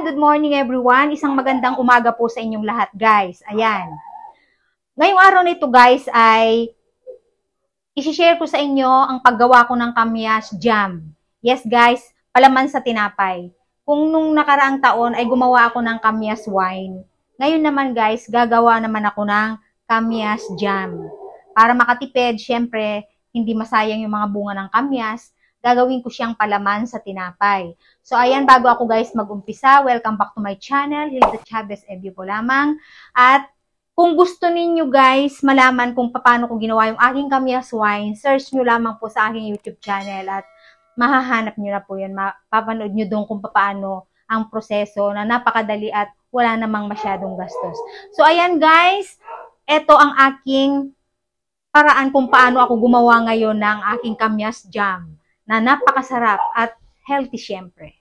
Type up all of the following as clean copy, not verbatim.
good morning everyone. Isang magandang umaga po sa inyong lahat guys. Ayan. Ngayong araw na ito guys ay isi-share ko sa inyo ang paggawa ko ng kamyas jam. Yes guys, palaman sa tinapay. Kung nung nakaraang taon ay gumawa ako ng kamyas wine, ngayon naman guys, gagawa naman ako ng kamyas jam. Para makatipid, syempre, hindi masayang yung mga bunga ng kamyas, gagawin ko siyang palaman sa tinapay. So, ayan, bago ako guys mag-umpisa, welcome back to my channel, Hilda Chavez Ebio po lamang. At kung gusto ninyo guys malaman kung paano ko ginawa yung aking kamyas wine, search nyo lamang po sa aking YouTube channel at mahahanap nyo na po yun. Mapapanood nyo doon kung paano ang proseso na napakadali at wala namang masyadong gastos. So, ayan guys, ito ang aking paraan kung paano ako gumawa ngayon ng aking kamyas jam na napakasarap at healthy syempre.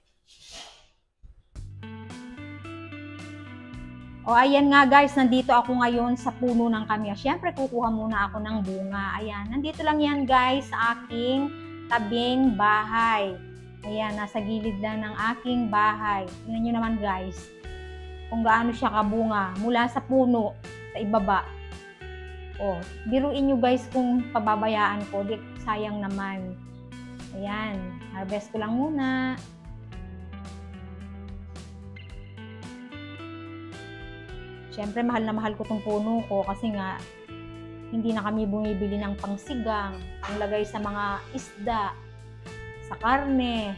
O ayan nga guys, nandito ako ngayon sa puno ng kamyas. Syempre kukuha muna ako ng bunga. Ayan, nandito lang yan guys sa aking tabing bahay. Ayan, nasa gilid lang ng aking bahay. Tingnan nyo naman guys, kung gaano siya kabunga mula sa puno sa ibaba. O, biruin nyo guys kung pababayaan ko, di sayang naman. Ayan, harvest ko lang muna. Siyempre, mahal na mahal ko tong puno ko kasi nga, hindi na kami bumibili ng pangsigang, panglagay sa mga isda, sa karne,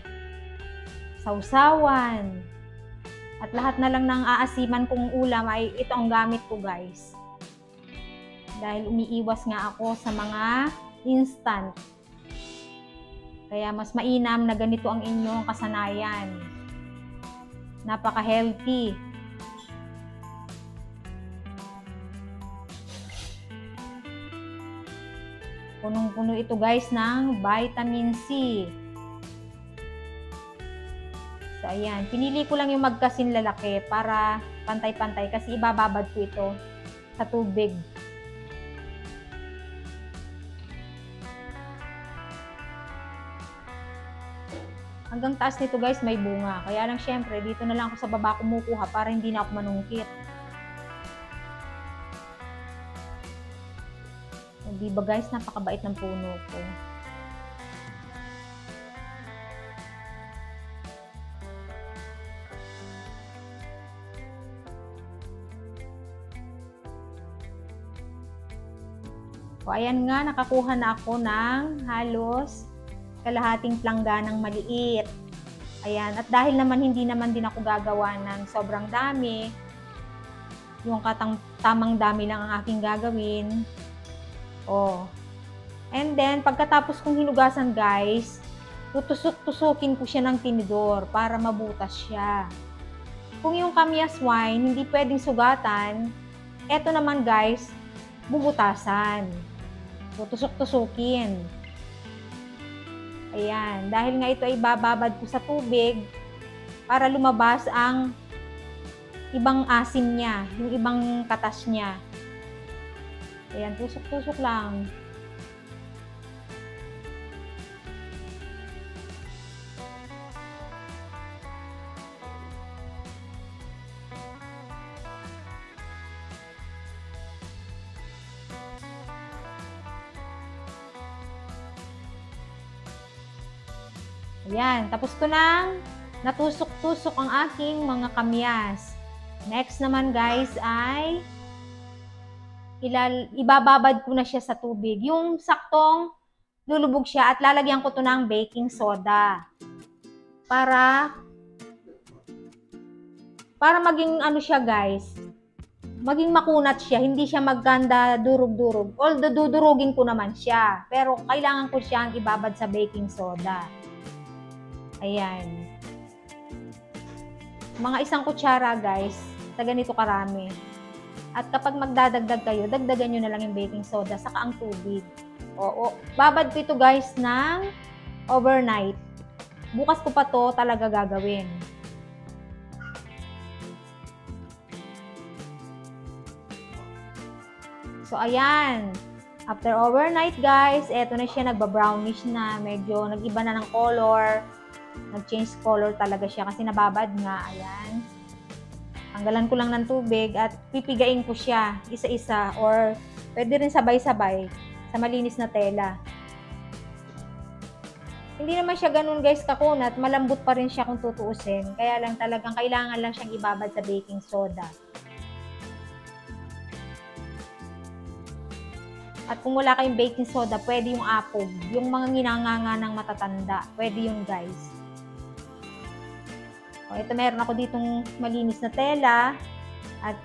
sausawan, at lahat na lang ng aasiman kong ulam ay ito ang gamit ko guys. Dahil umiiwas nga ako sa mga instant. Kaya mas mainam na ganito ang inyong kasanayan. Napaka-healthy. Punong-puno ito guys ng vitamin C. So ayan, pinili ko lang yung magkasin lalaki para pantay-pantay kasi ibababad ko ito sa tubig. Hanggang taas nito guys may bunga. Kaya lang syempre dito na lang ako sa baba kumukuha para hindi na ako manungkit. Di ba guys, napakabait ng puno ko. O ayan nga, nakakuha na ako ng halos kalahating plangganang maliit. Ayan, at dahil naman hindi naman din ako gagawa ng sobrang dami, yung tamang dami lang ang aking gagawin. Oh. And then, pagkatapos kong hinugasan guys, tutusok-tusukin ko siya ng tinidor para mabutas siya. Kung yung kamyas wine, hindi pwedeng sugatan, eto naman guys, bubutasan. Tutusok-tusukin. Ayan, dahil nga ito ay bababad ko sa tubig para lumabas ang ibang asim niya, yung ibang katas niya. Ayan, tusok-tusok lang. Ayan, tapos ko nang natusok-tusok ang aking mga kamyas. Next naman guys ay ibababad ko na siya sa tubig. Yung saktong lulubog siya at lalagyan ko to ng baking soda. Para maging ano siya guys, maging makunat siya, hindi siya magganda durug-durug. Although dudurugin ko naman siya, pero kailangan ko siyang ibabad sa baking soda. Ayan. Mga 1 kutsara guys, sa ganito karami. At kapag magdadagdag kayo, dagdagan nyo na lang yung baking soda, saka ang tubig. Oo, babad ko ito guys ng overnight. Bukas ko pa to talaga gagawin. So ayan, after overnight guys, eto na siya, nagba-brownish na, medyo nag-iba na ng color. Nag-change color talaga siya kasi nababad nga. Ayan. Tanggalan ko lang ng tubig at pipigain ko siya isa-isa or pwede rin sabay-sabay sa malinis na tela. Hindi naman siya ganun guys kakunat, malambot pa rin siya kung tutuusin. Kaya lang talagang kailangan lang siyang ibabad sa baking soda. At kung wala kayong baking soda, pwede yung apog. Yung mga ginanganga ng matatanda, pwede yun guys. O, ito meron ako ditong malinis na tela at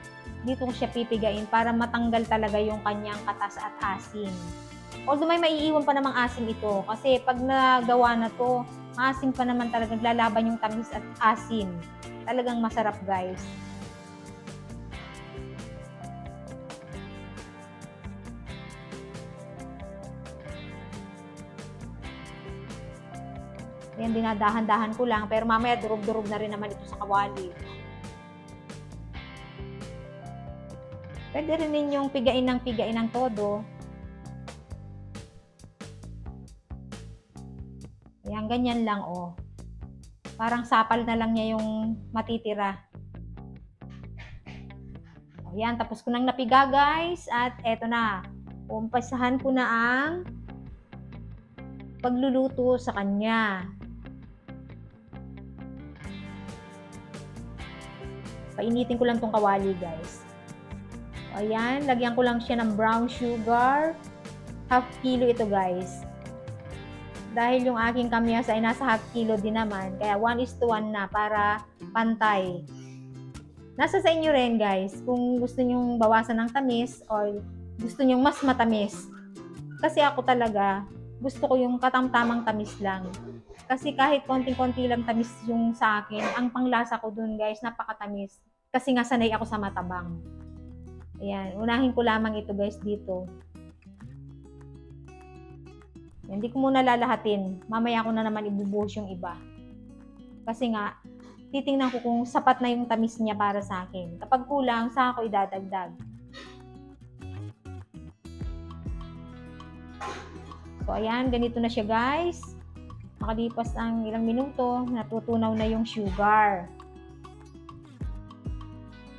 dito ko siya pipigain para matanggal talaga yung kanyang katas at asin. Although may maiiwan pa namang asim ito kasi pag nagawa na to, asim pa naman talaga, naglalaban yung tamis at asim. Talagang masarap guys. Ayan, dinadahan-dahan ko lang pero mamaya durog-durog na rin naman ito sa kawali. Pwede rin ninyong pigain ng todo. Ayan, ganyan lang oh. Parang sapal na lang niya yung matitira. Ayan, tapos ko nang napiga guys at eto na. Umpisahan ko na ang pagluluto sa kanya. Painitin ko lang tong kawali guys. Ayan, lagyan ko lang siya ng brown sugar. Half kilo ito guys. Dahil yung aking kamyas ay nasa half kilo din naman, kaya 1:1 na para pantay. Nasa sa inyo rin guys, kung gusto nyong bawasan ng tamis or gusto nyong mas matamis. Kasi ako talaga, gusto ko yung katamtamang tamis lang. Kasi kahit konting-konti lang tamis yung sa akin, ang panglasa ko dun guys, napakatamis. Kasi nga sanay ako sa matabang. Ayan, unahin ko lamang ito guys dito. Hindi ko muna lalahatin. Mamaya ko na naman ibubuhos yung iba. Kasi nga, titingnan ko kung sapat na yung tamis niya para sa akin. Kapag kulang, saka ko idadagdag. So, ayan, ganito na siya guys. Makalipas ang ilang minuto, natutunaw na yung sugar.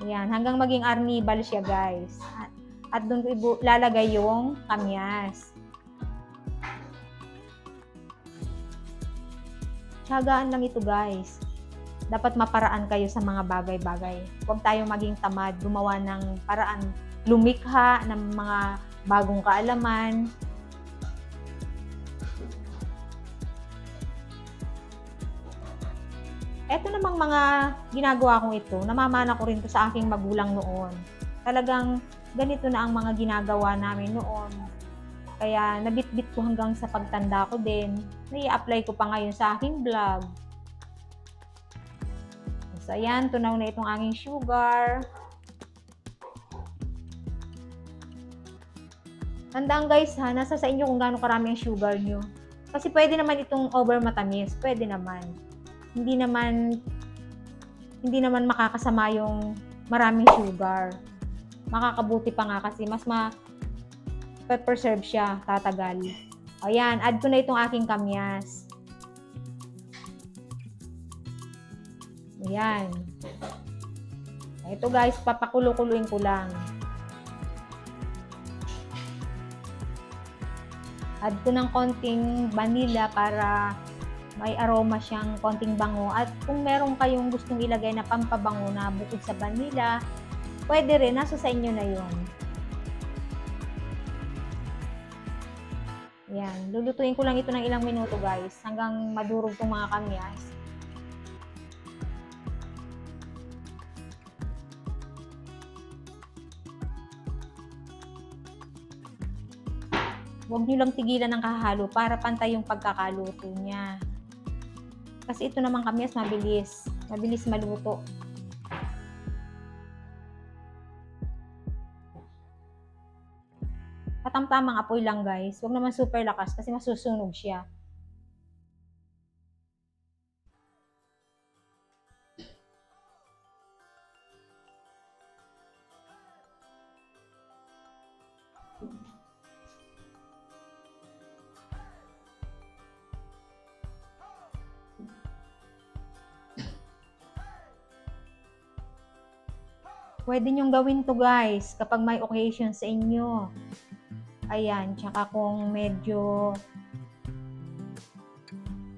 Ayan, hanggang maging arnibal siya guys. At doon ko lalagay yung kamyas. Tiyagaan lang ito guys. Dapat maparaan kayo sa mga bagay-bagay. Huwag tayong maging tamad, gumawa ng paraan, lumikha ng mga bagong kaalaman. Ito namang mga ginagawa kong ito, namamana ko rin to sa aking magulang noon. Talagang ganito na ang mga ginagawa namin noon. Kaya nabitbit ko hanggang sa pagtanda ko din. Nai-apply ko pa ngayon sa aking vlog. So ayan, tunaw na itong aking sugar. Tandaan guys ha, nasa sa inyo kung gaano karami ang sugar nyo. Kasi pwede naman itong over matamis. Pwede naman. Hindi naman makakasama yung maraming sugar. Makakabuti pa nga kasi mas preserve siya, tatagal. Ayan, add ko na itong aking kamyas. Ayan. Ito guys, papakulo-kuluin ko lang. Add ko ng konting vanilla para may aroma siyang konting bango. At kung meron kayong gustong ilagay na pampabango na bukod sa vanilla, pwede rin, nasa sa inyo na yun. Ayan, lulutuin ko lang ito ng ilang minuto guys, hanggang madurog itong mga kamyas. Huwag nyo lang tigilan ng kahalo para pantay yung pagkakaluto niya. Kasi ito naman kamyas mabilis maluto. Katamtamang apoy lang guys. Huwag naman super lakas kasi masusunog siya. Pwede nyong gawin to guys kapag may occasion sa inyo. Ayan, tsaka kung medyo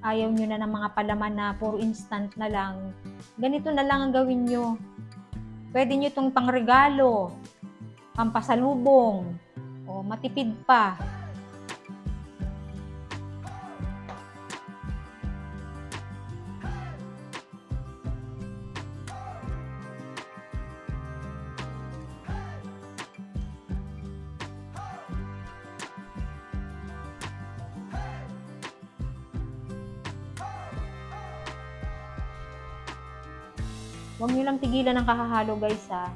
ayaw nyo na ng mga palaman na puro instant na lang, ganito na lang ang gawin nyo. Pwede nyo itong pangregalo, pampasalubong, o matipid pa. Huwag nyo lang tigilan ng kakahalo guys ha.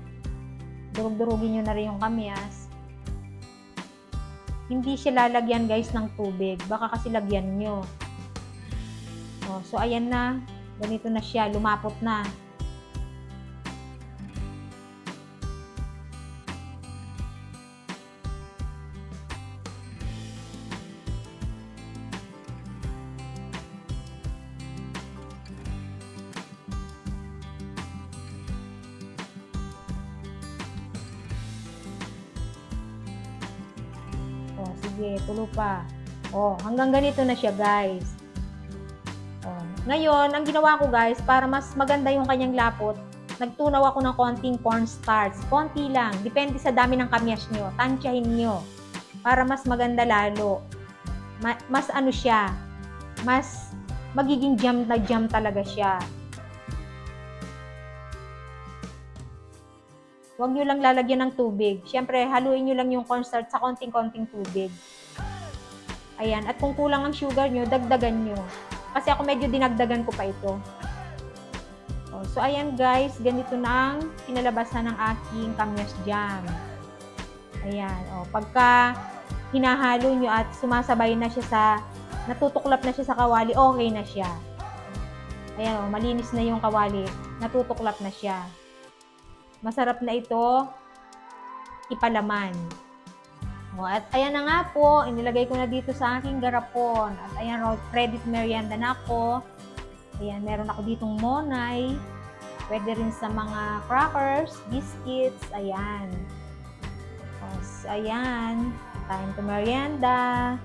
Durug-durugin nyo na rin yung kamyas. Hindi siya lalagyan guys ng tubig. Baka kasi lagyan nyo. O, so ayan na. Ganito na siya. Lumapot na. O, sige, tulo pa. O, hanggang ganito na siya, guys. O, ngayon, ang ginawa ko, guys, para mas maganda yung kanyang lapot, nagtunaw ako ng konting cornstarch. Konti lang. Depende sa dami ng kamyas nyo. Tansyahin nyo. Para mas maganda lalo. Mas ano siya, mas magiging jam na jam talaga siya. Huwag nyo lang lalagyan ng tubig. Siyempre, haluin nyo lang yung cornstarch sa konting-konting tubig. Ayan. At kung kulang ang sugar nyo, dagdagan nyo. Kasi ako medyo dinagdagan ko pa ito. So, ayan guys. Ganito na ang pinalabasan ng aking kamyas jam. Ayan. Pagka hinahalo nyo at sumasabay na siya sa, natutuklap na siya sa kawali, okay na siya. Ayan, malinis na yung kawali. Natutuklap na siya. Masarap na ito ipalaman. At ayan na nga po, inilagay ko na dito sa aking garapon. At ayan, ready to merienda na ako. Ayan, meron ako ditong monay. Pwede rin sa mga crackers, biscuits. Ayan. Ayan, time to merienda.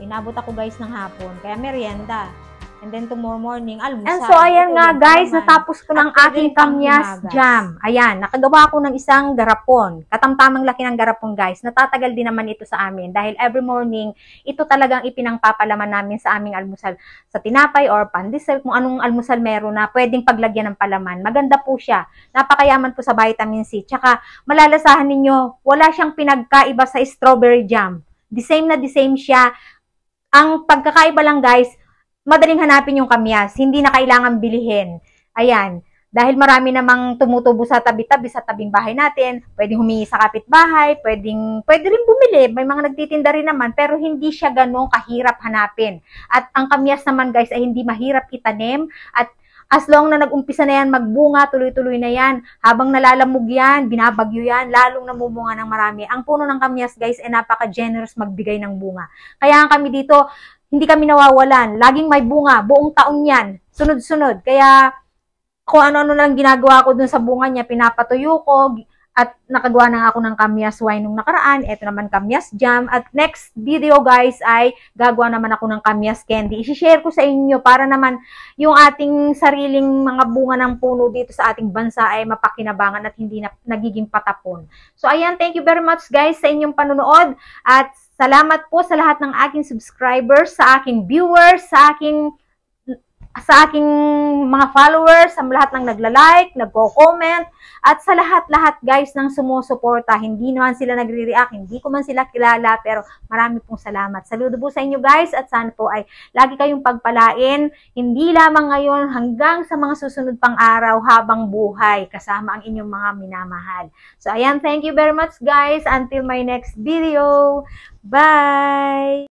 Inabot ako guys ng hapon, kaya merienda. And then tomorrow morning, almusal. And so, ayan nga guys, natapos ko ng aking kamyas jam. Ayan, nakagawa ko ng isang garapon. Katamtamang laki ng garapon guys. Natatagal din naman ito sa amin. Dahil every morning, ito talagang ipinangpapalaman namin sa aming almusal. Sa tinapay or pandesal, kung anong almusal meron na pwedeng paglagyan ng palaman. Maganda po siya. Napakayaman po sa vitamin C. Tsaka, malalasahan ninyo, wala siyang pinagkaiba sa strawberry jam. The same na the same siya. Ang pagkakaiba lang guys, madaling hanapin yung kamyas, hindi na kailangan bilihin. Ayan, dahil marami namang tumutubo sa tabi-tabi sa tabing bahay natin, pwedeng humingi sa kapitbahay, pwede rin bumili, may mga nagtitinda rin naman, pero hindi siya ganong kahirap hanapin. At ang kamyas naman guys ay hindi mahirap itanim, at as long na nag-umpisa na yan magbunga, tuloy-tuloy na yan, habang nalalamog yan, binabagyo yan, lalong namumunga ng marami. Ang puno ng kamyas guys ay napaka-generous magbigay ng bunga. Kaya kami dito, hindi kami nawawalan. Laging may bunga. Buong taon yan. Sunod-sunod. Kaya, kung ano-ano lang ginagawa ko dun sa bunga niya, pinapatuyo ko. At nakagawa na ako ng kamyas wine nung nakaraan. Ito naman kamyas jam. At next video guys ay gagawa naman ako ng kamyas candy. I-share ko sa inyo para naman yung ating sariling mga bunga ng puno dito sa ating bansa ay mapakinabangan at hindi na nagiging patapon. So ayan, thank you very much guys sa inyong panunood. At salamat po sa lahat ng aking subscribers, sa aking viewers, sa aking mga followers, sa lahat ng nagla-like, nagko-comment, at sa lahat-lahat guys ng sumusuporta. Hindi naman sila nagre-react, hindi ko man sila kilala, pero marami pong salamat. Saludo po sa inyo guys, at sana po ay lagi kayong pagpalain, hindi lamang ngayon hanggang sa mga susunod pang araw habang buhay, kasama ang inyong mga minamahal. So ayan, thank you very much guys. Until my next video. Bye!